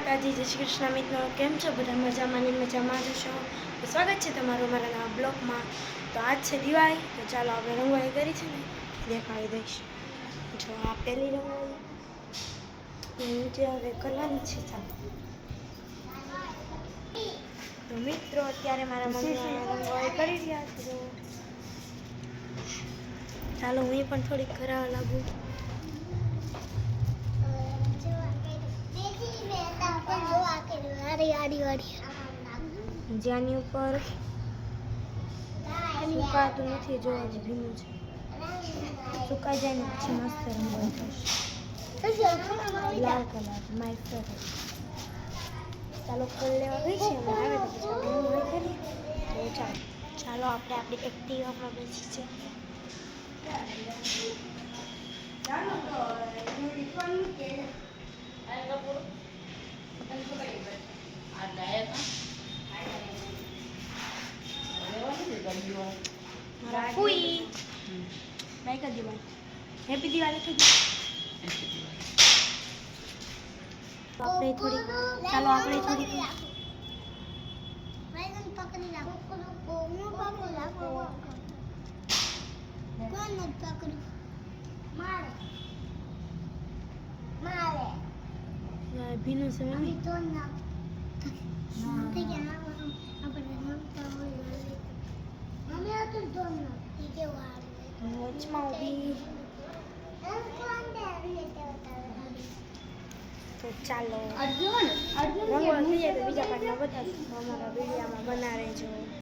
માતાજી, જય શ્રી કૃષ્ણ મિત્રો. કેમ છો બધા? મજામાં જશો. તો સ્વાગત છે તમારું મારા નવા બ્લોગમાં. તો આજ છે દિવાળી, તો ચાલો આપણે રંગોળી કરી છે ને દેખાડી દઈશ. જો આ પહેલી રંગોળી નીચે હવે કરવાની છે. ચાલો તો મિત્રો અત્યારે મારા મમ્મી રંગોળી કરી રહ્યા છે. ચાલો હું પણ થોડીક કરાવવા લાગુ. જ્યાંની ઉપર સુકાતું નથી, જો હજી ભીનું છે. સુકાઈ જાય ને પછી મસ્ત રંગોળી થશે. લાલ કલર માય ફેવરેટ. ચાલો કલર લેવા ગઈ છે, આવે તો પછી રંગોળી કરીએ. તો ચાલો આપણે આપણી એક્ટિવામાં બેસી છે. હેપી દિવાળી થઈ ગઈ. આપણે થોડી ભીનું છે વચમાં ઊભી. તો ચાલો રંગોળી થઈ જાય તો બીજા પાર્ટમાં બતાવીશું. અમારા વિડીયોમાં બના રહેજો.